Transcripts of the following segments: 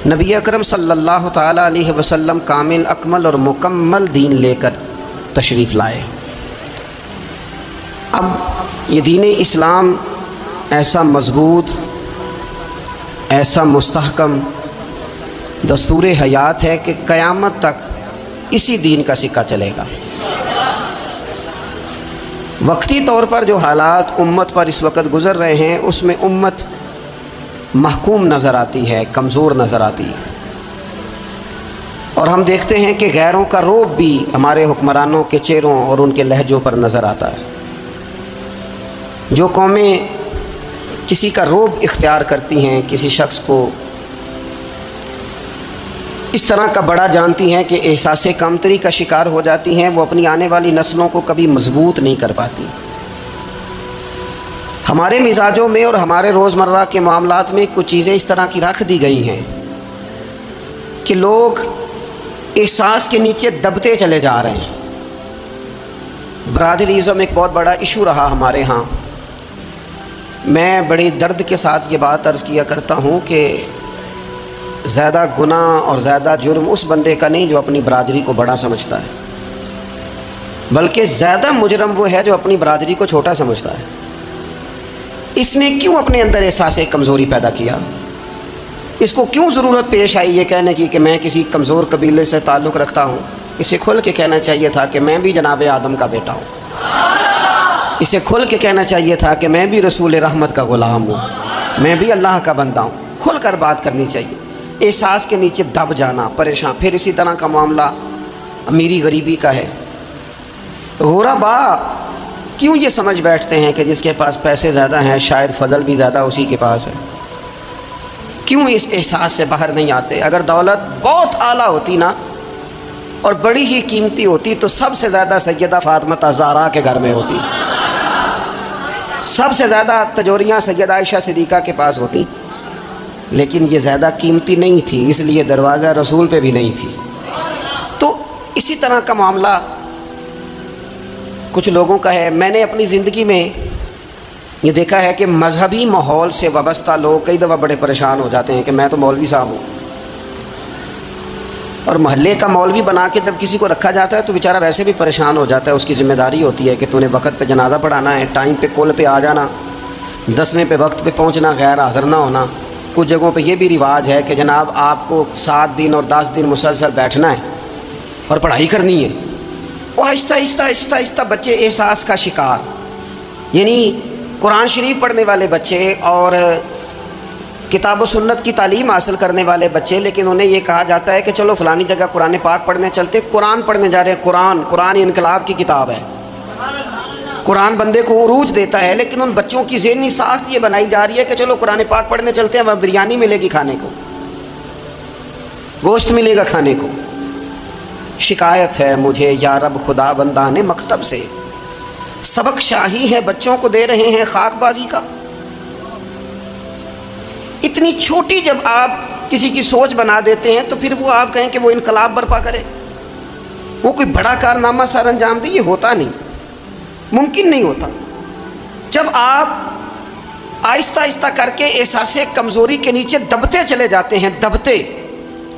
نبی اکرم صلی اللہ تعالیٰ علیہ وسلم کامل اکمل اور مکمل دین لے کر تشریف لائے۔ اب یہ دین اسلام ایسا مضبوط، ایسا مستحکم دستور حیات ہے کہ قیامت تک اسی دین کا سکہ چلے گا۔ وقتی طور پر جو حالات امت پر اس وقت گزر رہے ہیں اس میں امت محکوم نظر آتی ہے، کمزور نظر آتی ہے، اور ہم دیکھتے ہیں کہ غیروں کا رعب بھی ہمارے حکمرانوں کے چہروں اور ان کے لہجوں پر نظر آتا ہے۔ جو قومیں کسی کا رعب اختیار کرتی ہیں، کسی شخص کو اس طرح کا بڑا جانتی ہیں کہ احساس کمتری کا شکار ہو جاتی ہیں، وہ اپنی آنے والی نسلوں کو کبھی مضبوط نہیں کر پاتی۔ ہمارے مزاجوں میں اور ہمارے روزمرہ کے معاملات میں کچھ چیزیں اس طرح کی رکھ دی گئی ہیں کہ لوگ احساس کے نیچے دبتے چلے جا رہے ہیں۔ برادریزم ایک بہت بڑا ایشو رہا ہمارے ہاں۔ میں بڑی درد کے ساتھ یہ بات عرض کیا کرتا ہوں کہ زیادہ گناہ اور زیادہ جرم اس بندے کا نہیں جو اپنی برادری کو بڑا سمجھتا ہے، بلکہ زیادہ مجرم وہ ہے جو اپنی برادری کو چھوٹا سمجھتا ہے۔ اس نے کیوں اپنے اندر احساس کمزوری پیدا کیا؟ اس کو کیوں ضرورت پیش آئی یہ کہنے کی کہ میں کسی کمزور قبیلے سے تعلق رکھتا ہوں؟ اسے کھل کے کہنا چاہیے تھا کہ میں بھی جناب آدم کا بیٹا ہوں۔ اسے کھل کے کہنا چاہیے تھا کہ میں بھی رسول رحمت کا غلام ہوں، میں بھی اللہ کا بندہ ہوں۔ کھل کر بات کرنی چاہیے۔ احساس کے نیچے دب جانا، پریشان۔ پھر اسی طرح کا معاملہ امیری غریبی کا ہے۔ غربا کیوں یہ سمجھ بیٹھتے ہیں کہ جس کے پاس پیسے زیادہ ہیں شاید فضل بھی زیادہ اسی کے پاس ہے؟ کیوں اس احساس سے باہر نہیں آتے؟ اگر دولت بہت اعلیٰ ہوتی نا اور بڑی ہی قیمتی ہوتی تو سب سے زیادہ سیدہ فاطمہ زہرا کے گھر میں ہوتی، سب سے زیادہ تجوریاں سیدہ عائشہ صدیقہ کے پاس ہوتی، لیکن یہ زیادہ قیمتی نہیں تھی، اس لیے دروازہ رسول پہ بھی نہیں تھی۔ تو اسی طرح کا معاملہ کچھ لوگوں کا ہے۔ میں نے اپنی زندگی میں یہ دیکھا ہے کہ مذہبی ماحول سے وابستہ لوگ کئی دفعہ بڑے پریشان ہو جاتے ہیں کہ میں تو مولوی صاحب ہوں، اور محلے کا مولوی بنا کے جب کسی کو رکھا جاتا ہے تو بیچارہ ویسے بھی پریشان ہو جاتا ہے۔ اس کی ذمہ داری ہوتی ہے کہ تو نے وقت پہ جنازہ پڑھانا ہے، ٹائم پہ کل پہ آ جانا، 10ویں پہ وقت پہ پہنچنا، غیر حاضر نہ ہونا۔ کچھ جگہوں پہ یہ بھی رواج ہے کہ جناب آپ کو 7 دن اور 10 دن مسلسل بیٹھنا ہے اور پڑھائی کرنی ہے۔ وہ آہستہ آہستہ آہستہ آہستہ بچے احساس کا شکار، یعنی قرآن شریف پڑھنے والے بچے اور کتاب و سنت کی تعلیم حاصل کرنے والے بچے، لیکن انہیں یہ کہا جاتا ہے کہ چلو فلانی جگہ قرآن پاک پڑھنے چلتے، قرآن پڑھنے جا رہے ہیں۔ قرآن انقلاب کی کتاب ہے، قرآن بندے کو عروج دیتا ہے، لیکن ان بچوں کی ذہنی ساخت یہ بنائی جا رہی ہے کہ چلو قرآن پاک پڑھنے چلتے ہیں، وہاں بریانی ملے گی کھانے کو، گوشت ملے گا کھانے کو۔ شکایت ہے مجھے یا رب خدا بندان مکتب سے، سبق شاہی ہے بچوں کو دے رہے ہیں خاک بازی کا۔ اتنی چھوٹی جب آپ کسی کی سوچ بنا دیتے ہیں تو پھر وہ آپ کہیں کہ وہ انقلاب برپا کرے، وہ کوئی بڑا کارنامہ سر انجام دے، یہ ہوتا نہیں، ممکن نہیں ہوتا۔ جب آپ آہستہ آہستہ کر کے احساس کمزوری کے نیچے دبتے چلے جاتے ہیں، دبتے،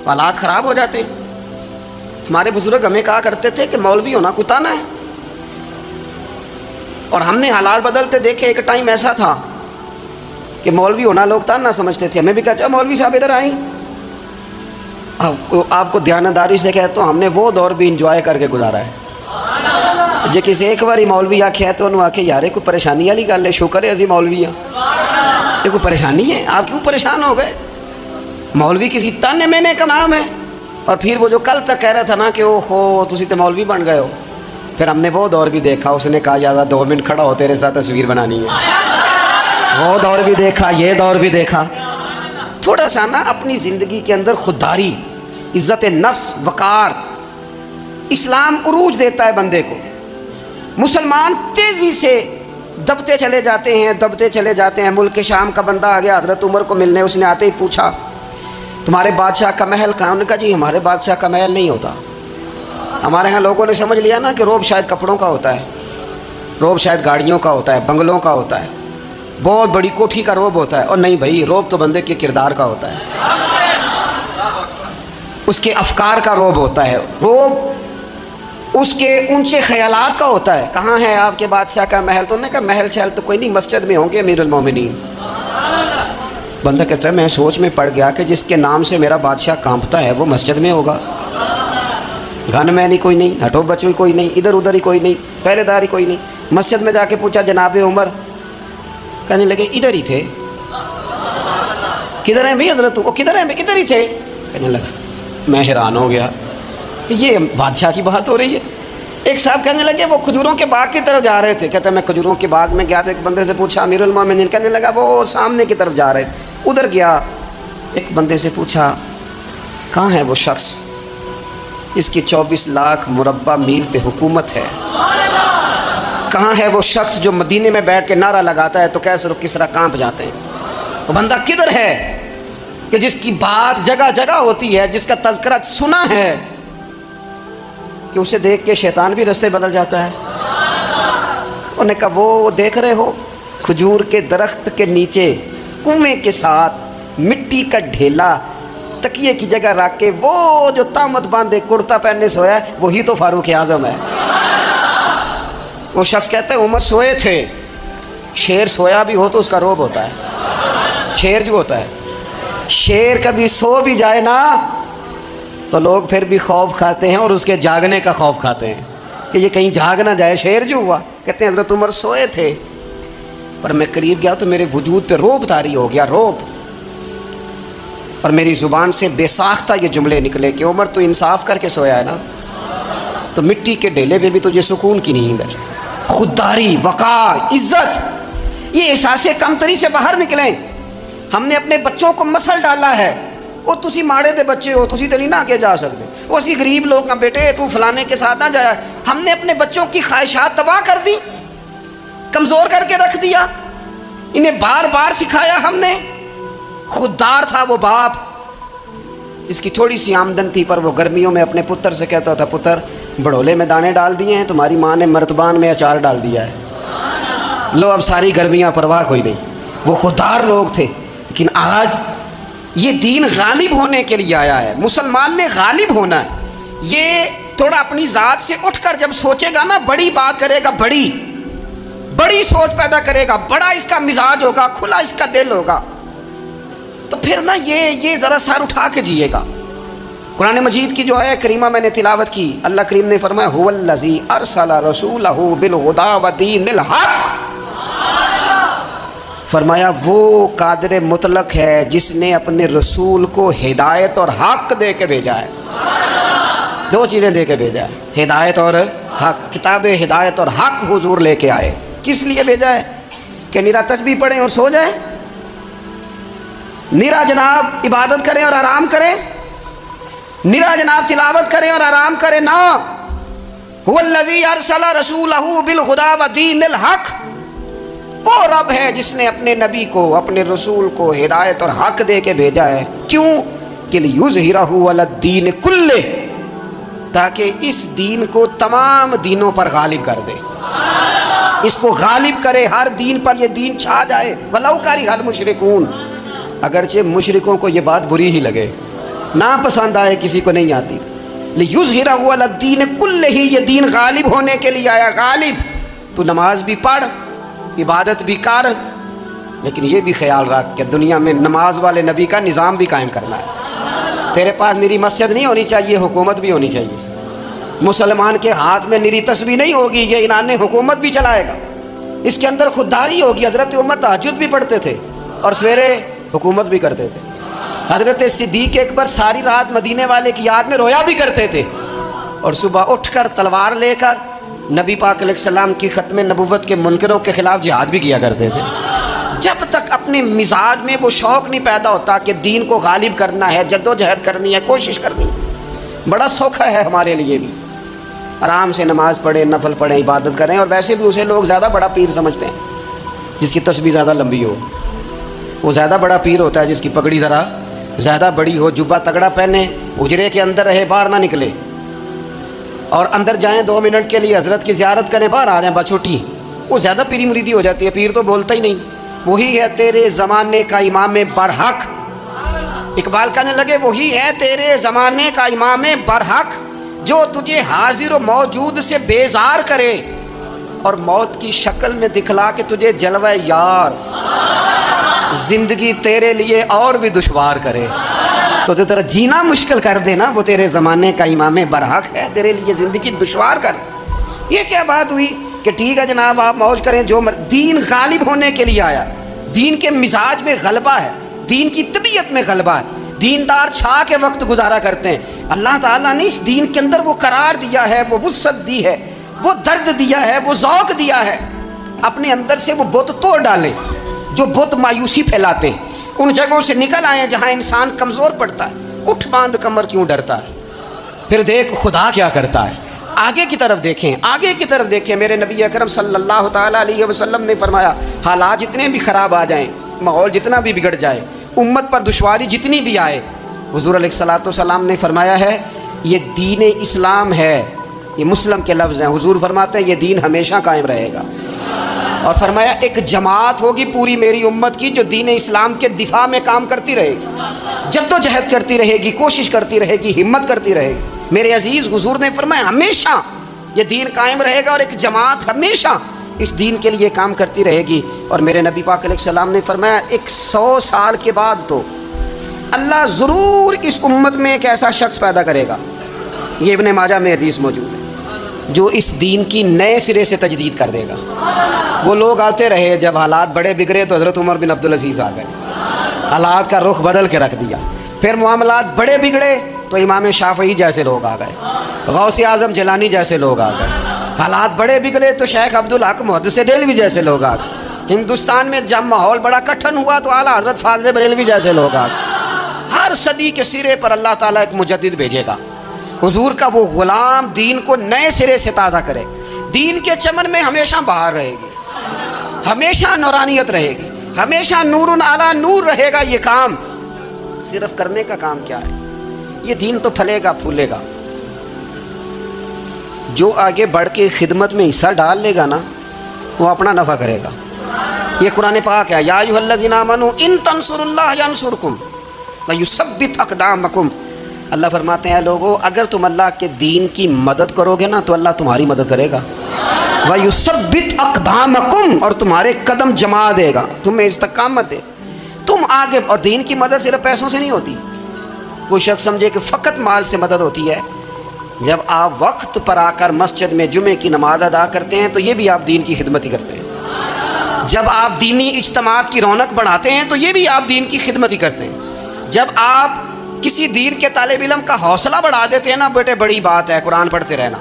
حالات خراب ہو جاتے ہیں۔ ہمارے بزرگ ہمیں کہا کرتے تھے کہ مولوی ہونا کوئی تانا ہے، اور ہم نے حالات بدلتے دیکھے۔ ایک ٹائم ایسا تھا کہ مولوی ہونا لوگ تانا سمجھتے تھے، ہمیں بھی کہا مولوی صاحب ادھر آئیں۔ آپ کو دیانتداری سے کہتا ہوں ہم نے وہ دور بھی انجوائے کر کے گزارا ہے۔ جے کسی ایک باری مولوی آکھے تو انہوں آکھے یار کوئی پریشانی والی گل ہے، شکر ہے ازی مولوی ہیں، یہ کوئی پریشانی ہے، آپ کیوں پریشان ہو گئے؟ مولوی کسی تانے مینے کا نام ہے۔ اور پھر وہ جو کل تک کہہ رہا تھا نا کہ او ہو تسی تو مولوی بن گئے ہو، پھر ہم نے وہ دور بھی دیکھا، اس نے کہا یار 2 منٹ کھڑا ہو تیرے ساتھ تصویر بنانی ہے، وہ دور بھی دیکھا، یہ دور بھی دیکھا۔ تھوڑا سا نا اپنی زندگی کے اندر خودداری، عزت نفس، وقار، اسلام عروج دیتا ہے بندے کو۔ مسلمان تیزی سے دبتے چلے جاتے ہیں، دبتے چلے جاتے ہیں۔ ملک شام کا بندہ آ گیا حضرت عمر کو ملنے، اس نے آتے ہی پوچھا تمہارے بادشاہ کا محل کہاں؟ انہوں نے کہا جی ہمارے بادشاہ کا محل نہیں ہوتا۔ ہمارے ہاں لوگوں نے سمجھ لیا نا کہ روب شاید کپڑوں کا ہوتا ہے، روب شاید گاڑیوں کا ہوتا ہے، بنگلوں کا ہوتا ہے، بہت بڑی کوٹھی کا روب ہوتا ہے، اور نہیں بھائی، روب تو بندے کے کردار کا ہوتا ہے۔ اس کے افکار کا رعب ہوتا ہے، رعب اس کے اونچے خیالات کا ہوتا ہے۔ کہاں ہے آپ کے بادشاہ کا محل؟ تو انہوں نے کہا محل شہل تو کوئی نہیں، مسجد میں ہوں گے امیر المومنین۔ بندہ کہتا ہے میں سوچ میں پڑ گیا کہ جس کے نام سے میرا بادشاہ کانپتا ہے وہ مسجد میں ہوگا، گھن میں نہیں کوئی نہیں، ہٹو بچو کوئی نہیں، ادھر ادھر ہی کوئی نہیں، پہرے دار ہی کوئی نہیں۔ مسجد میں جا کے پوچھا جناب عمر، کہنے لگے ادھر ہی تھے۔ کدھر ہیں بھائی حضرت؟ وہ کدھر ہیں؟ ادھر ہی تھے۔ کہنے لگا میں حیران ہو گیا، یہ بادشاہ کی بات ہو رہی ہے۔ ایک صاحب کہنے لگے وہ کھجوروں کے باغ کی طرف جا رہے تھے، کہتے ہیں میں کھجوروں کے باغ میں گیا تو ایک بندے سے پوچھا امیر المومنین، کہنے لگا وہ سامنے کی طرف جا رہے تھے، ادھر گیا۔ ایک بندے سے پوچھا کہاں ہے وہ شخص اس کی 24 لاکھ مربع میل پہ حکومت ہے؟ کہاں ہے وہ شخص جو مدینے میں بیٹھ کے نعرہ لگاتا ہے تو کیسر و کسرا کانپ جاتے ہیں؟ وہ بندہ کدھر ہے کہ جس کی بات جگہ جگہ ہوتی ہے، جس کا تذکرہ سنا ہے کہ اسے دیکھ کے شیطان بھی رستے بدل جاتا ہے؟ انہوں نے کہا وہ دیکھ رہے ہو کھجور کے درخت کے نیچے کنویں کے ساتھ مٹی کا ڈھیلا تکیے کی جگہ رکھ کے وہ جو تامت باندھے کرتا پہننے سویا ہے وہی تو فاروق اعظم ہے۔ وہ شخص کہتا ہے عمر سوئے تھے۔ شیر سویا بھی ہو تو اس کا رعب ہوتا ہے، شیر جو ہوتا ہے، شیر کبھی سو بھی جائے نا تو لوگ پھر بھی خوف کھاتے ہیں اور اس کے جاگنے کا خوف کھاتے ہیں کہ یہ کہیں جاگ نہ جائے۔ شیر جو ہوا کہتے ہیں حضرت عمر سوئے تھے پر میں قریب گیا تو میرے وجود پہ رعب طاری ہو گیا، رعب، اور میری زبان سے بے ساختہ یہ جملے نکلے کہ عمر تو انصاف کر کے سویا ہے نا، تو مٹی کے ڈھیلے پہ بھی تجھے سکون کی نیند ہے۔ خودداری، وقار، عزت، یہ احساس کمتری سے باہر نکلیں۔ ہم نے اپنے بچوں کو مسل ڈالا ہے، وہ تسی ماڑے دے بچے ہو، تسی تو نہیں نہ آگے جا سکتے، وہ اسی غریب لوگ کا بیٹے تو فلانے کے ساتھ نہ جایا۔ ہم نے اپنے بچوں کی خواہشات تباہ کر دی، کمزور کر کے رکھ دیا، انہیں بار بار سکھایا ہم نے۔ خوددار تھا وہ باپ جس کی تھوڑی سی آمدن تھی پر وہ گرمیوں میں اپنے پتر سے کہتا تھا پتر بڑولے میں دانے ڈال دیے ہیں، تمہاری ماں نے مرتبان میں اچار ڈال دیا ہے، لو اب ساری گرمیاں پرواہ کوئی نہیں۔ وہ خوددار لوگ تھے۔ لیکن آج یہ دین غالب ہونے کے لیے آیا ہے، مسلمان نے غالب ہونا ہے۔ یہ تھوڑا اپنی ذات سے اٹھ کر جب سوچے گا نا، بڑی بات کرے گا، بڑی سوچ پیدا کرے گا، بڑا اس کا مزاج ہوگا، کھلا اس کا دل ہوگا، تو پھر نا یہ ذرا سر اٹھا کے جیے گا۔ قرآن مجید کی جو ہے کریمہ میں نے تلاوت کی، اللہ کریم نے فرمایا هو الذی ارسل رسولہ بالہدی ودین الحق، فرمایا وہ قادر مطلق ہے جس نے اپنے رسول کو ہدایت اور حق دے کے بھیجا ہے۔ دو چیزیں دے کے بھیجا ہے، ہدایت اور حق۔ کتاب ہدایت اور حق حضور لے کے آئے۔ کس لیے بھیجا ہے؟ کہ نرا تسبیح پڑھیں اور سو جائیں، نرا جناب عبادت کریں اور آرام کریں، نرا جناب تلاوت کریں اور آرام کریں، نا۔ هو الذی ارسل رسولہ بالہدی ودین الحق، وہ رب ہے جس نے اپنے نبی کو، اپنے رسول کو ہدایت اور حق دے کے بھیجا ہے۔ کیوں؟ کہ لیظہرہ علی الدین کلہ، تاکہ اس دین کو تمام دینوں پر غالب کر دے، اس کو غالب کرے، ہر دین پر یہ دین چھا جائے۔ ولو کرہ المشرکون، اگرچہ مشرکوں کو یہ بات بری ہی لگے، نا پسند آئے، کسی کو نہیں آتی۔ لیظہرہ علی الدین کلہ، یہ دین غالب ہونے کے لیے آیا۔ غالب تو نماز بھی پڑھ، عبادت بھی کر، لیکن یہ بھی خیال رکھ کہ دنیا میں نماز والے نبی کا نظام بھی قائم کرنا ہے۔ تیرے پاس نری مسجد نہیں ہونی چاہیے، حکومت بھی ہونی چاہیے۔ مسلمان کے ہاتھ میں نری تسبیح نہیں ہوگی، یہ انان حکومت بھی چلائے گا۔ اس کے اندر خودداری ہوگی۔ حضرت عمر تہجد بھی پڑھتے تھے اور سویرے حکومت بھی کرتے تھے۔ حضرت صدیق اکبر ساری رات مدینے والے کی یاد میں رویا بھی کرتے تھے اور صبح اٹھ کر تلوار لے کر نبی پاک علیہ السلام کی ختم نبوت کے منکروں کے خلاف جہاد بھی کیا کرتے تھے۔ جب تک اپنے مزاج میں وہ شوق نہیں پیدا ہوتا کہ دین کو غالب کرنا ہے، جد و جہد کرنی ہے، کوشش کرنی ہے، بڑا سوکھا ہے ہمارے لیے بھی۔ آرام سے نماز پڑھیں، نفل پڑھیں، عبادت کریں، اور ویسے بھی اسے لوگ زیادہ بڑا پیر سمجھتے ہیں جس کی تسبیح زیادہ لمبی ہو۔ وہ زیادہ بڑا پیر ہوتا ہے جس کی پگڑی ذرا زیادہ بڑی ہو، جبہ تگڑا پہنے، اجرے کے اندر رہے، باہر نہ نکلے، اور اندر جائیں 2 منٹ کے لیے حضرت کی زیارت کریں، باہر آ جائیں بچوٹی، وہ زیادہ پیری مریدی ہو جاتی ہے۔ پیر تو بولتا ہی نہیں۔ وہی ہے تیرے زمانے کا امام برحق، اقبال کہنے لگے وہی ہے تیرے زمانے کا امام برحق جو تجھے حاضر و موجود سے بیزار کرے اور موت کی شکل میں دکھلا کے تجھے جلوہ یار زندگی تیرے لیے اور بھی دشوار کرے. تو تیرا جینا مشکل کر دے نا، وہ تیرے زمانے کا امام برحق ہے، تیرے لیے زندگی دشوار کر. یہ کیا بات ہوئی کہ ٹھیک ہے جناب آپ موج کریں جو دین غالب ہونے کے لیے آیا. دین کے مزاج میں غلبہ ہے، دین کی طبیعت میں غلبہ ہے. دیندار چھا کے وقت گزارا کرتے ہیں. اللہ تعالیٰ نے اس دین کے اندر وہ قرار دیا ہے، وہ وسعت دی ہے، وہ درد دیا ہے، وہ ذوق دیا ہے. اپنے اندر سے وہ بت توڑ ڈالیں جو بت مایوسی پھیلاتے ہیں. ان جگہوں سے نکل آئیں جہاں انسان کمزور پڑتا ہے. اٹھ باندھ کمر کیوں ڈرتا ہے؟ پھر دیکھ خدا کیا کرتا ہے. آگے کی طرف دیکھیں، آگے کی طرف دیکھیں. میرے نبی اکرم صلی اللہ تعالیٰ علیہ وسلم نے فرمایا حالات جتنے بھی خراب آ جائیں، ماحول جتنا بھی بگڑ جائے، امت پر دشواری جتنی بھی آئے، حضور علیہ الصلوۃ والسلام نے فرمایا ہے یہ دین اسلام ہے. یہ مسلم کے لفظ ہیں. حضور فرماتے ہیں یہ دین ہمیشہ قائم رہے گا. اور فرمایا ایک جماعت ہوگی پوری میری امت کی جو دین اسلام کے دفاع میں کام کرتی رہے گی، جد و جہد کرتی رہے گی، کوشش کرتی رہے گی، ہمت کرتی رہے گی. میرے عزیز حضور نے فرمایا ہمیشہ یہ دین قائم رہے گا اور ایک جماعت ہمیشہ اس دین کے لیے کام کرتی رہے گی. اور میرے نبی پاک علیہ السلام نے فرمایا 100 سال کے بعد تو اللہ ضرور اس امت میں ایک ایسا شخص پیدا کرے گا، یہ ابن ماجہ میں حدیث موجود ہے، جو اس دین کی نئے سرے سے تجدید کر دے گا. وہ لوگ آتے رہے، جب حالات بڑے بگڑے تو حضرت عمر بن عبدالعزیز آ گئے، حالات کا رخ بدل کے رکھ دیا. پھر معاملات بڑے بگڑے تو امام شافعی جیسے لوگ آ گئے، غوث اعظم جیلانی جیسے لوگ آ گئے. حالات بڑے بگڑے تو شیخ عبدالحق محدث دہلوی جیسے لوگ آ گئے. ہندوستان میں جب ماحول بڑا کٹھن ہوا تو اعلیٰ حضرت فاضل بریلوی جیسے لوگ آ گئے. ہر صدی کے سرے پر اللہ تعالیٰ ایک مجدد بھیجے گا. حضور کا وہ غلام دین کو نئے سرے سے تازہ کرے. دین کے چمن میں ہمیشہ بہار رہے گی، ہمیشہ نورانیت رہے گی، ہمیشہ نور علی نور رہے گا. یہ کام صرف کرنے کا کام کیا ہے؟ یہ دین تو پھلے گا پھولے گا. جو آگے بڑھ کے خدمت میں حصہ ڈال لے گا نا وہ اپنا نفع کرے گا. یہ قرآن پاک ہے، یا ایھا الذین آمنوا ان تنصروا اللہ ینصرکم ویثبت اقدامکم. اللہ فرماتے ہیں لوگو اگر تم اللہ کے دین کی مدد کرو گے نا تو اللہ تمہاری مدد کرے گا. وَيُثَبِّتْ أَقْدَامَكُمْ اور تمہارے قدم جما دے گا، تمہیں استقامت دے. تم آگے، اور دین کی مدد صرف پیسوں سے نہیں ہوتی. کوئی شخص سمجھے کہ فقط مال سے مدد ہوتی ہے. جب آپ وقت پر آ کر مسجد میں جمعے کی نماز ادا کرتے ہیں تو یہ بھی آپ دین کی خدمت ہی کرتے ہیں. جب آپ دینی اجتماعات کی رونق بڑھاتے ہیں تو یہ بھی آپ دین کی خدمت ہی کرتے ہیں. جب آپ کسی دین کے طالب علم کا حوصلہ بڑھا دیتے ہیں نا، بیٹے بڑی بات ہے قرآن پڑھتے رہنا،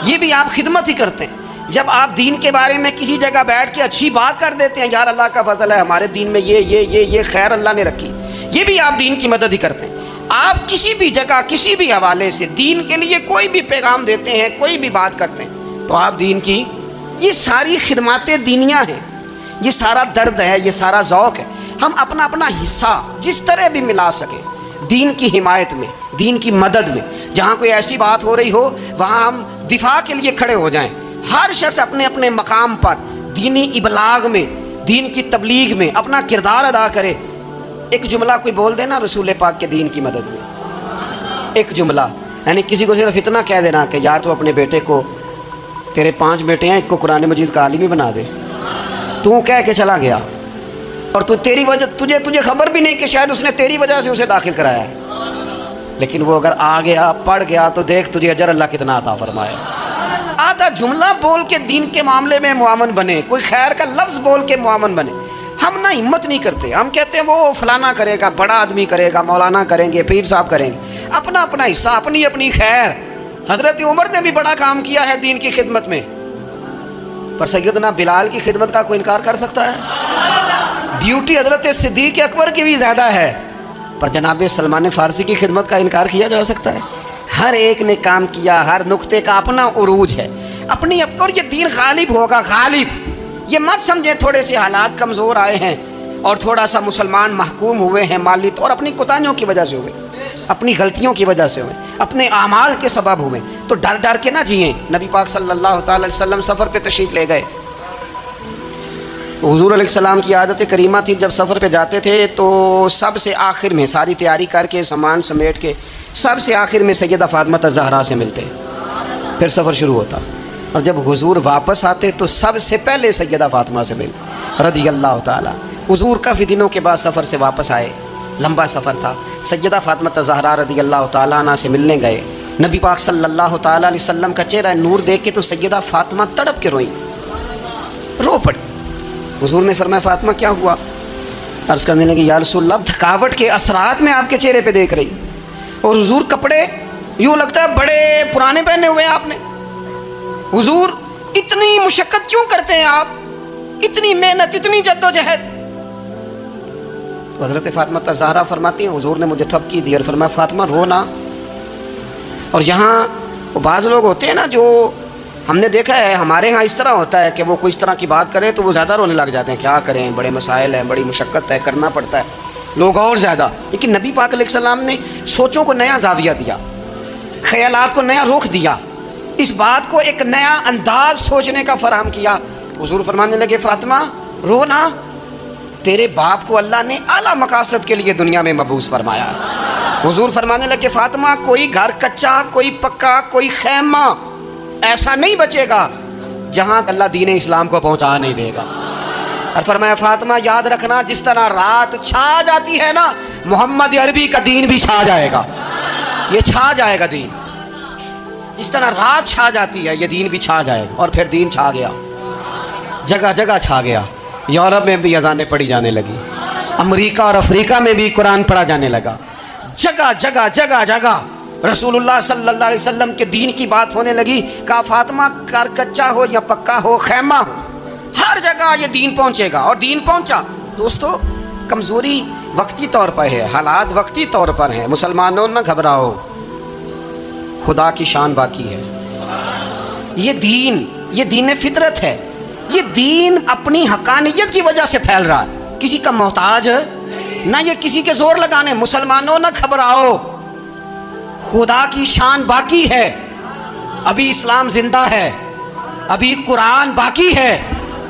یہ بھی آپ خدمت ہی کرتے ہیں. جب آپ دین کے بارے میں کسی جگہ بیٹھ کے اچھی بات کر دیتے ہیں، یار اللہ کا فضل ہے ہمارے دین میں یہ خیر اللہ نے رکھی، یہ بھی آپ دین کی مدد ہی کرتے ہیں. آپ کسی بھی جگہ کسی بھی حوالے سے دین کے لیے کوئی بھی پیغام دیتے ہیں، کوئی بھی بات کرتے ہیں تو آپ دین کی، یہ ساری خدمات دینیاں ہیں، یہ سارا درد ہے، یہ سارا ذوق ہے. ہم اپنا اپنا حصہ جس طرح بھی ملا سکیں دین کی حمایت میں، دین کی مدد میں. جہاں کوئی ایسی بات ہو رہی ہو وہاں ہم دفاع کے لیے کھڑے ہو جائیں. ہر شخص اپنے اپنے مقام پر دینی ابلاغ میں، دین کی تبلیغ میں اپنا کردار ادا کرے. ایک جملہ کوئی بول دینا رسول پاک کے دین کی مدد میں، ایک جملہ، یعنی کسی کو صرف اتنا کہہ دینا کہ یار تو اپنے بیٹے کو، تیرے 5 بیٹے ہیں، ایک کو قرآن مجید کا عالم ہی بنا دے. تو کہہ کے چلا گیا اور تیری وجہ تجھے خبر بھی نہیں کہ شاید اس نے تیری وجہ سے اسے داخل کرایا ہے. لیکن وہ اگر آ گیا، پڑھ گیا تو دیکھ تجھے اجر اللہ کتنا عطا فرمائے. آدھا جملہ بول کے دین کے معاملے میں معاون بنے، کوئی خیر کا لفظ بول کے معاون بنے. ہم نہ ہمت نہیں کرتے، ہم کہتے ہیں وہ فلانا کرے گا، بڑا آدمی کرے گا، مولانا کریں گے، پیر صاحب کریں گے. اپنا اپنا حصہ، اپنی اپنی خیر. حضرت عمر نے بھی بڑا کام کیا ہے دین کی خدمت میں، پر سیدنا بلال کی خدمت کا کوئی انکار کر سکتا ہے؟ ڈیوٹی حضرت صدیق اکبر کی بھی زیادہ ہے، پر جناب سلمان فارسی کی خدمت کا انکار کیا جا سکتا ہے؟ ہر ایک نے کام کیا، ہر نقطے کا اپنا عروج ہے، اپنی. اور یہ دین غالب ہوگا، غالب. یہ مت سمجھیں تھوڑے سے حالات کمزور آئے ہیں اور تھوڑا سا مسلمان محکوم ہوئے ہیں مالی طور، اپنی کوتاہیوں کی وجہ سے ہوئے، اپنی غلطیوں کی وجہ سے ہوئے، اپنے اعمال کے سبب ہوئے، تو ڈر ڈر کے نہ جئیں. نبی پاک صلی اللہ تعالی علیہ وسلم سفر پہ تشریف لے گئے. حضور علیہ السلام کی عادت کریمہ تھی، جب سفر پہ جاتے تھے تو سب سے آخر میں ساری تیاری کر کے سامان سمیٹ کے سب سے آخر میں سیدہ فاطمہ الزہرا سے ملتے، پھر سفر شروع ہوتا، اور جب حضور واپس آتے تو سب سے پہلے سیدہ فاطمہ سے ملتے رضی اللہ تعالیٰ۔ حضور کافی دنوں کے بعد سفر سے واپس آئے، لمبا سفر تھا، سیدہ فاطمہ الزہرا رضی اللہ تعالیٰ عنہ سے ملنے گئے۔ نبی پاک صلی اللہ تعالیٰ علیہ وسلم کا چہرہ نور دیکھ کے تو سیدہ فاطمہ تڑپ کے روئیں، رو پڑی۔ حضور نے فرمایا فاطمہ کیا ہوا؟ عرض کرنے لگے یا رسول اللہ تھکاوٹ کے اثرات میں آپ کے چہرے پہ دیکھ رہی، اور حضور کپڑے یوں لگتا ہے بڑے پرانے پہنے ہوئے ہیں آپ نے، حضور اتنی مشقت کیوں کرتے ہیں آپ، اتنی محنت اتنی جدوجہد؟ تو حضرت فاطمہ الزہرا فرماتی ہیں حضور نے مجھے تھپکی دی اور فرمایا فاطمہ رو نا۔ اور یہاں وہ بعض لوگ ہوتے ہیں نا جو ہم نے دیکھا ہے ہمارے ہاں اس طرح ہوتا ہے کہ وہ کوئی اس طرح کی بات کرے تو وہ زیادہ رونے لگ جاتے ہیں، کیا کریں بڑے مسائل ہیں، بڑی مشقت ہے، کرنا پڑتا ہے، لوگ اور زیادہ۔ لیکن نبی پاک علیہ السلام نے سوچوں کو نیا زاویہ دیا، خیالات کو نیا رخ دیا، اس بات کو ایک نیا انداز سوچنے کا فراہم کیا۔ حضور فرمانے لگے فاطمہ رو نا، تیرے باپ کو اللہ نے اعلیٰ مقاصد کے لیے دنیا میں مبعوث فرمایا۔ حضور فرمانے لگے فاطمہ کوئی گھر کچا، کوئی پکا، کوئی خیمہ ایسا نہیں بچے گا جہاں اللہ دین اسلام کو پہنچا نہیں دے گا۔ اور فرمایا فاطمہ یاد رکھنا جس طرح رات چھا جاتی ہے نا، محمد عربی کا دین بھی چھا جائے گا، یہ چھا جائے گا دین، جس طرح رات چھا جاتی ہے یہ دین بھی چھا جائے گا۔ اور پھر دین چھا گیا، جگہ جگہ چھا گیا، یورپ میں بھی اذانیں پڑھی جانے لگی، امریکہ اور افریقہ میں بھی قرآن پڑھا جانے لگا، جگہ جگہ جگہ جگہ رسول اللہ صلی اللہ علیہ وسلم کے دین کی بات ہونے لگی۔ کہا فاطمہ گھر کچا ہو یا پکا ہو، خیمہ ہو، ہر جگہ یہ دین پہنچے گا، اور دین پہنچا۔ دوستو کمزوری وقتی طور پر ہے، حالات وقتی طور پر ہیں، مسلمانوں نہ گھبراؤ، خدا کی شان باقی ہے۔ یہ دین فطرت ہے، یہ دین اپنی حقانیت کی وجہ سے پھیل رہا ہے، کسی کا محتاج نہ یہ کسی کے زور لگانے۔ مسلمانوں نہ گھبراؤ، خدا کی شان باقی ہے، ابھی اسلام زندہ ہے، ابھی قرآن باقی ہے۔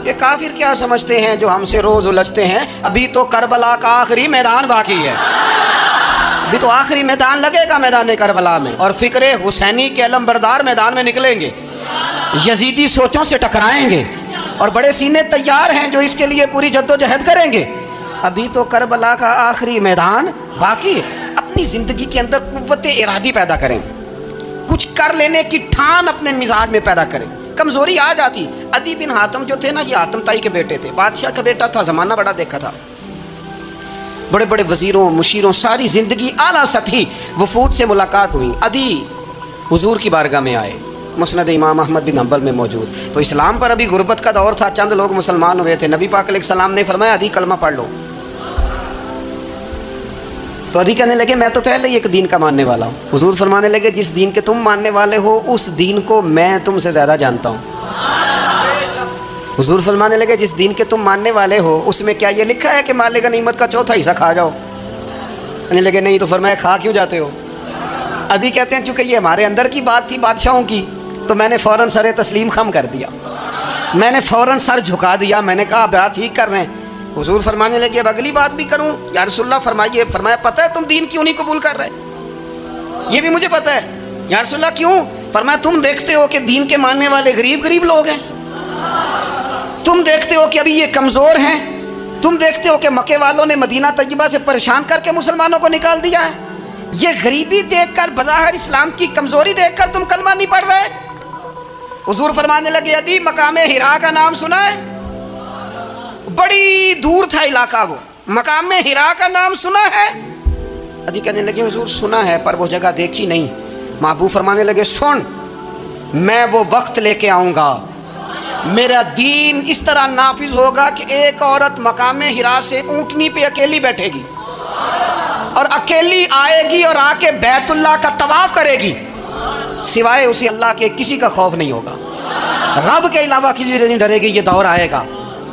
یہ کافر کیا سمجھتے ہیں جو ہم سے روز الجھتے ہیں، ابھی تو کربلا کا آخری میدان باقی ہے، ابھی تو آخری میدان لگے گا میدان کربلا میں، اور فکر حسینی کے علم بردار میدان میں نکلیں گے، یزیدی سوچوں سے ٹکرائیں گے، اور بڑے سینے تیار ہیں جو اس کے لیے پوری جدوجہد کریں گے۔ ابھی تو کربلا کا آخری میدان باقی ہے۔ اپنی زندگی کے اندر قوت ارادی پیدا کریں، کچھ کر لینے کی ٹھان اپنے مزاج میں پیدا کریں۔ کمزوری آ جاتی، عدی بن حاتم جو تھے نا یہ حاتم تائی کے بیٹے تھے، بادشاہ کا بیٹا تھا، زمانہ بڑا دیکھا تھا، بڑے بڑے وزیروں مشیروں ساری زندگی اعلیٰ سطحی وفود سے ملاقات ہوئی۔ عدی حضور کی بارگاہ میں آئے، مسند امام احمد بن حنبل میں موجود، تو اسلام پر ابھی غربت کا دور تھا، چند لوگ مسلمان ہوئے تھے۔ نبی پاک علیہ السلام نے فرمایا عدی کلمہ پڑھ لو، تو عدی کہنے لگے میں تو پہلے ہی ایک دین کا ماننے والا ہوں۔ حضور فرمانے لگے جس دین کے تم ماننے والے ہو اس دین کو میں تم سے زیادہ جانتا ہوں۔ حضور فرمانے لگے جس دین کے تم ماننے والے ہو اس میں کیا یہ لکھا ہے کہ مال غنیمت کا چوتھا حصہ کھا جاؤ؟ کہنے لگے نہیں، تو فرمایا کھا کیوں جاتے ہو؟ عدی کہتے ہیں چونکہ یہ ہمارے اندر کی بات تھی بادشاہوں کی، تو میں نے فوراً سر تسلیم خم کر دیا، میں نے فوراً سر جھکا دیا، میں نے کہا بات ٹھیک کر رہے ہیں۔ حضور فرمانے لگے اب اگلی بات بھی کروں یا رسول اللہ فرمائیے؟ فرمایا پتہ ہے تم دین کیوں نہیں قبول کر رہے؟ یہ بھی مجھے پتہ ہے۔ یا رسول اللہ کیوں؟ فرمایا تم دیکھتے ہو کہ دین کے ماننے والے غریب لوگ ہیں، تم دیکھتے ہو کہ ابھی یہ کمزور ہیں، تم دیکھتے ہو کہ مکے والوں نے مدینہ طیبہ سے پریشان کر کے مسلمانوں کو نکال دیا ہے، یہ غریبی دیکھ کر بظاہر اسلام کی کمزوری دیکھ کر تم کلمہ نہیں پڑھ رہے؟ حضور فرمانے لگے عدی مقام حرا کا نام سنا ہے؟ بڑی دور تھا علاقہ، وہ مقام حرا کا نام سنا ہے؟ عدی کہنے لگے حضور سنا ہے پر وہ جگہ دیکھی نہیں۔ محبوب فرمانے لگے سن، میں وہ وقت لے کے آؤں گا، میرا دین اس طرح نافذ ہوگا کہ ایک عورت مقام حرا سے اونٹنی پہ اکیلی بیٹھے گی اور اکیلی آئے گی اور آ کے بیت اللہ کا طواف کرے گی، سوائے اسی اللہ کے کسی کا خوف نہیں ہوگا، رب کے علاوہ کسی سے نہیں ڈرے گی۔ یہ دور آئے گا،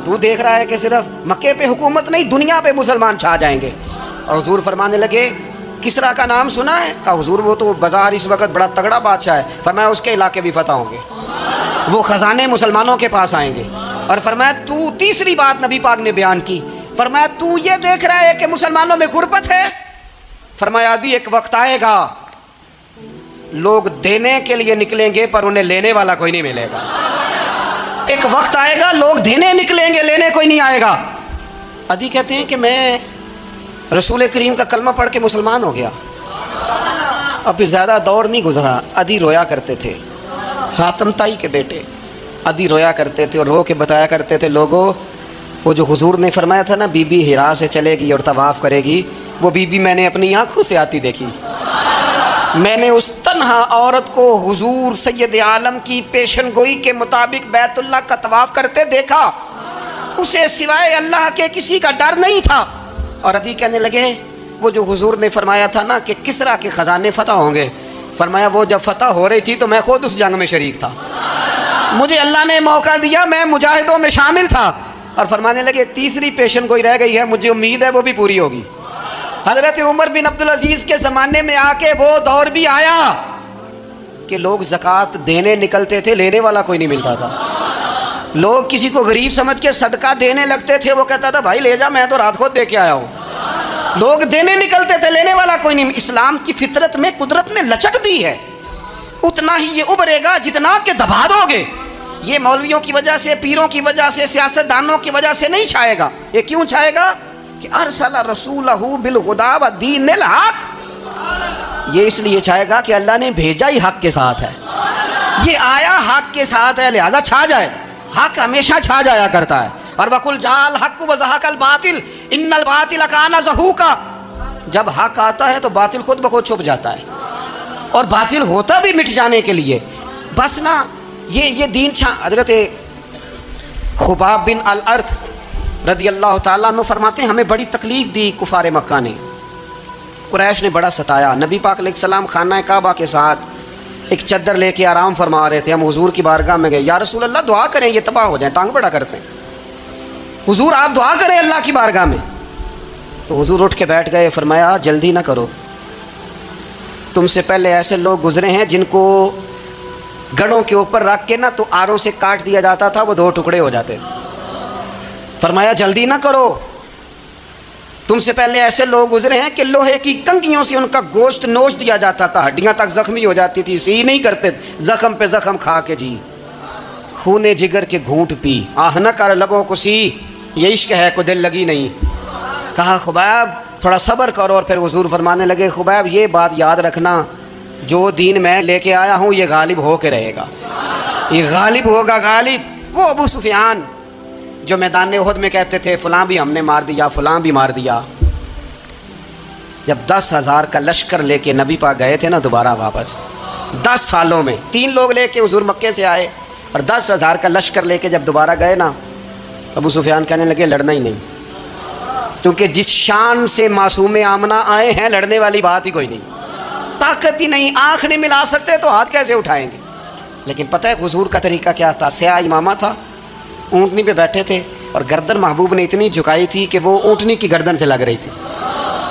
تو دیکھ رہا ہے کہ صرف مکے پہ حکومت نہیں دنیا پہ مسلمان چھا جائیں گے۔ اور حضور فرمانے لگے کسرا کا نام سنا ہے؟ کہا حضور وہ تو بظاہر اس وقت بڑا تگڑا بادشاہ ہے۔ فرمایا اس کے علاقے بھی فتح ہوں گے، وہ خزانے مسلمانوں کے پاس آئیں گے، اور فرمایا تو تیسری بات نبی پاک نے بیان کی، فرمایا تو یہ دیکھ رہا ہے کہ مسلمانوں میں غربت ہے؟ فرمایا عدی ایک وقت آئے گا لوگ دینے کے لیے نکلیں گے پر انہیں لینے والا کوئی نہیں ملے گا۔ ایک وقت آئے گا لوگ دینے نکلیں گے، لینے کوئی نہیں آئے گا۔ عدی کہتے ہیں کہ میں رسول کریم کا کلمہ پڑھ کے مسلمان ہو گیا، اب پھر زیادہ دور نہیں گزرا، عدی رویا کرتے تھے، حاتم تائی کے بیٹے عدی رویا کرتے تھے اور رو کے بتایا کرتے تھے لوگوں وہ جو حضور نے فرمایا تھا نا بی بی ہرا سے چلے گی اور طواف کرے گی، وہ بی بی میں نے اپنی آنکھوں سے آتی دیکھی۔ میں نے اس تنہا عورت کو حضور سید عالم کی پیشن گوئی کے مطابق بیت اللہ کا طواف کرتے دیکھا، اسے سوائے اللہ کے کسی کا ڈر نہیں تھا۔ اور عدی کہنے لگے وہ جو حضور نے فرمایا تھا نا کہ کسرا کے خزانے فتح ہوں گے، فرمایا وہ جب فتح ہو رہی تھی تو میں خود اس جنگ میں شریک تھا، مجھے اللہ نے موقع دیا، میں مجاہدوں میں شامل تھا۔ اور فرمانے لگے تیسری پیشن گوئی رہ گئی ہے، مجھے امید ہے وہ بھی پوری ہوگی۔ حضرت عمر بن عبدالعزیز کے زمانے میں آ کے وہ دور بھی آیا کہ لوگ زکوٰۃ دینے نکلتے تھے، لینے والا کوئی نہیں ملتا تھا۔ لوگ کسی کو غریب سمجھ کے صدقہ دینے لگتے تھے، وہ کہتا تھا بھائی لے جا، میں تو رات خود دے کے آیا ہوں۔ لوگ دینے نکلتے تھے، لینے والا کوئی نہیں۔ اسلام کی فطرت میں قدرت نے لچک دی ہے، اتنا ہی یہ ابھرے گا جتنا کہ دبا دو گے۔ یہ مولویوں کی وجہ سے، پیروں کی وجہ سے، سیاست دانوں کی وجہ سے نہیں چھائے گا۔ یہ کیوں چھائے گا کہ ارسل رسولہ بالہدی ودین الحق، یہ اس لیے چھائے گا کہ اللہ نے بھیجا ہی حق کے ساتھ ہے، یہ آیا حق کے ساتھ ہے، لہذا چھا جائے۔ حق ہمیشہ چھا جایا کرتا ہے۔ اور وَقُلْ جَاءَ الْحَقُّ وَزَهَقَ الْبَاطِلُ إِنَّ الْبَاطِلَ كَانَ زَهُوقًا، جب حق آتا ہے تو باطل خود بخود چھپ جاتا ہے، اور باطل ہوتا بھی مٹ جانے کے لیے۔ بس نا یہ دین چھا۔ حضرت خباب بن الارت رضی اللہ تعالیٰ عنہ فرماتے ہیں ہمیں بڑی تکلیف دی کفار مکہ نے، قریش نے بڑا ستایا۔ نبی پاک علیہ السلام خانہ کعبہ کے ساتھ ایک چادر لے کے آرام فرما رہے تھے، ہم حضور کی بارگاہ میں گئے، یا رسول اللہ دعا کریں یہ تباہ ہو جائیں، تانگ بڑا کرتے ہیں، حضور آپ دعا کریں اللہ کی بارگاہ میں۔ تو حضور اٹھ کے بیٹھ گئے، فرمایا جلدی نہ کرو، تم سے پہلے ایسے لوگ گزرے ہیں جن کو گڑھوں کے اوپر رکھ کے نا تو آروں سے کاٹ دیا جاتا تھا، وہ 2 ٹکڑے ہو جاتے تھے۔ فرمایا جلدی نہ کرو، تم سے پہلے ایسے لوگ گزرے ہیں کہ لوہے کی کنگھیوں سے ان کا گوشت نوچ دیا جاتا تھا، ہڈیاں تک زخمی ہو جاتی تھی، سی نہیں کرتے، زخم پہ زخم کھا کے جی، خونے جگر کے گھونٹ پی، آہ نہ کر لبوں کو سی، یہ عشق ہے کو دل لگی نہیں۔ کہا خبیب تھوڑا صبر کرو، اور پھر حضور فرمانے لگے خبیب یہ بات یاد رکھنا، جو دین میں لے کے آیا ہوں یہ غالب ہو کے رہے گا، یہ غالب ہوگا، غالب۔ وہ ابو سفیان جو میدان احد میں کہتے تھے فلاں بھی ہم نے مار دیا، فلاں بھی مار دیا، جب 10,000 کا لشکر لے کے نبی پاک گئے تھے نا دوبارہ واپس، 10 سالوں میں 3 لوگ لے کے حضور مکے سے آئے، اور 10,000 کا لشکر لے کے جب دوبارہ گئے نا، ابو سفیان کہنے لگے لڑنا ہی نہیں، کیونکہ جس شان سے معصوم آمنہ آئے ہیں لڑنے والی بات ہی کوئی نہیں، طاقت ہی نہیں، آنکھ نہیں ملا سکتے تو ہاتھ کیسے اٹھائیں گے۔ لیکن پتہ ہے حضور کا طریقہ کیا تھا؟ سیاہ امامہ تھا، اونٹنی پہ بیٹھے تھے، اور گردن محبوب نے اتنی جھکائی تھی کہ وہ اونٹنی کی گردن سے لگ رہی تھی۔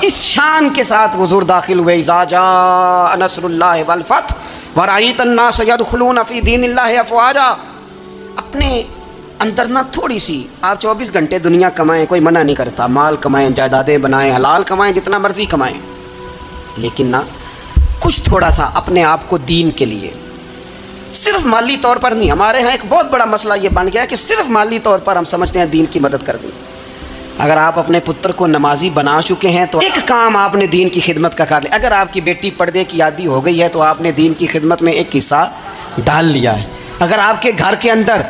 اس شان کے ساتھ حضور داخل ہوئے، اذا جاء نصر اللہ والفتح ورأیت الناس یدخلون فی دین اللہ افواجا۔ اپنے اندر نہ تھوڑی سی، آپ 24 گھنٹے دنیا کمائیں، کوئی منع نہیں کرتا، مال کمائیں، جائیدادیں بنائیں، حلال کمائیں، جتنا مرضی کمائیں، لیکن نہ کچھ تھوڑا سا اپنے آپ کو دین کے لیے، صرف مالی طور پر نہیں۔ ہمارے ہاں ایک بہت بڑا مسئلہ یہ بن گیا کہ صرف مالی طور پر ہم سمجھتے ہیں دین کی مدد کر دیں۔ اگر آپ اپنے پتر کو نمازی بنا چکے ہیں تو ایک کام آپ نے دین کی خدمت کا کر لیا۔ اگر آپ کی بیٹی پردے کی عادی ہو گئی ہے تو آپ نے دین کی خدمت میں ایک حصہ ڈال لیا ہے۔ اگر آپ کے گھر کے اندر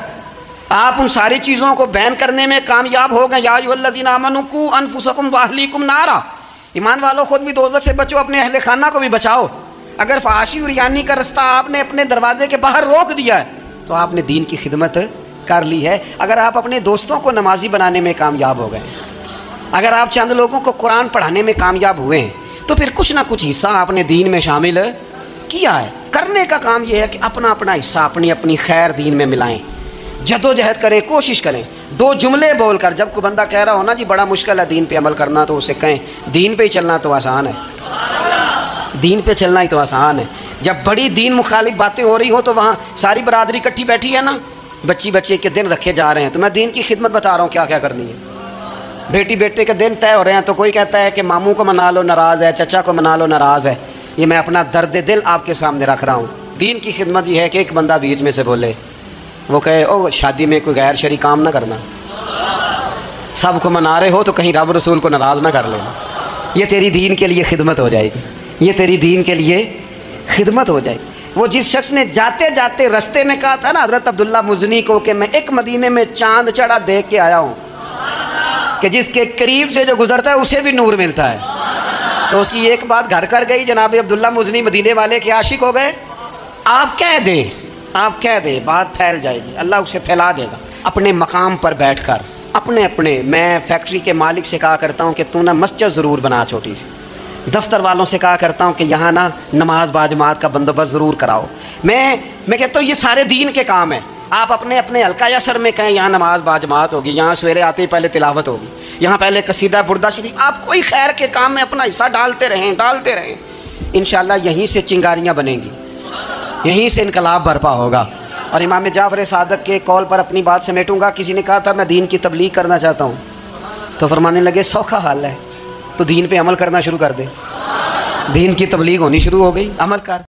آپ ان ساری چیزوں کو بیان کرنے میں کامیاب ہو گئے، یا ایھا الذین آمنوا قوا انفسکم واہلیکم نارا، ایمان والوں خود بھی دوزخ سے بچو، اپنے اہل خانہ کو بھی بچاؤ۔ اگر فحاشی اور ریانی کا رستہ آپ نے اپنے دروازے کے باہر روک دیا ہے تو آپ نے دین کی خدمت کر لی ہے۔ اگر آپ اپنے دوستوں کو نمازی بنانے میں کامیاب ہو گئے، اگر آپ چند لوگوں کو قرآن پڑھانے میں کامیاب ہوئے ہیں، تو پھر کچھ نہ کچھ حصہ آپ نے دین میں شامل کیا ہے۔ کرنے کا کام یہ ہے کہ اپنا اپنا حصہ اپنی اپنی خیر دین میں ملائیں، جدوجہد کریں، کوشش کریں۔ 2 جملے بول کر، جب کوئی بندہ کہہ رہا ہو نا جی بڑا مشکل ہے دین پہ عمل کرنا، تو اسے کہیں دین پہ ہی چلنا تو آسان ہے، دین پہ چلنا ہی تو آسان ہے۔ جب بڑی دین مخالف باتیں ہو رہی ہوں تو وہاں ساری برادری اکٹھی بیٹھی ہے نا، بچی بچے کے دن رکھے جا رہے ہیں، تو میں دین کی خدمت بتا رہا ہوں کیا کیا کرنی ہے۔ بیٹی بیٹے کے دن طے ہو رہے ہیں، تو کوئی کہتا ہے کہ ماموں کو منا لو ناراض ہے، چچا کو منا لو ناراض ہے۔ یہ میں اپنا درد دل آپ کے سامنے رکھ رہا ہوں۔ دین کی خدمت یہ ہے کہ ایک بندہ بیچ میں سے بولے، وہ کہے او شادی میں کوئی غیر شرعی کام نہ کرنا، سب کو منا رہے ہو تو کہیں رب رسول کو ناراض نہ کر لینا۔ یہ تیری دین کے لیے خدمت ہو جائے گی، یہ تیری دین کے لیے خدمت ہو جائے گی۔ وہ جس شخص نے جاتے جاتے رستے میں کہا تھا نا حضرت عبداللہ مزنی کو کہ میں ایک مدینے میں چاند چڑھا دیکھ کے آیا ہوں کہ جس کے قریب سے جو گزرتا ہے اسے بھی نور ملتا ہے، تو اس کی ایک بات گھر کر گئی، جناب عبداللہ مزنی مدینے والے کے عاشق ہو گئے۔ آپ کہہ دیں بات پھیل جائے گی، اللہ اسے پھیلا دے گا۔ اپنے مقام پر بیٹھ کر اپنے میں فیکٹری کے مالک سے کہا کرتا ہوں کہ تو نا مسجد ضرور بنا چھوٹی سی، دفتر والوں سے کہا کرتا ہوں کہ یہاں نا نماز باجماعت کا بندوبست ضرور کراؤ۔ میں کہتا ہوں یہ سارے دین کے کام ہیں۔ آپ اپنے حلقہ یا سر میں کہیں یہاں نماز باجماعت ہوگی، یہاں سویرے آتے ہی پہلے تلاوت ہوگی، یہاں پہلے قصیدہ بردہ شریف، آپ کوئی خیر کے کام میں اپنا حصہ ڈالتے رہیں۔ انشاءاللہ یہیں سے چنگاریاں بنیں گی، یہیں سے انقلاب برپا ہوگا۔ اور امام جعفر صادق کے قول پر اپنی بات سمیٹوں گا۔ کسی نے کہا تھا میں دین کی تبلیغ کرنا چاہتا ہوں، تو فرمانے لگے سوکھا حال ہے، تو دین پہ عمل کرنا شروع کر دے۔ دین کی تبلیغ ہونی شروع ہو گئی، عمل کر۔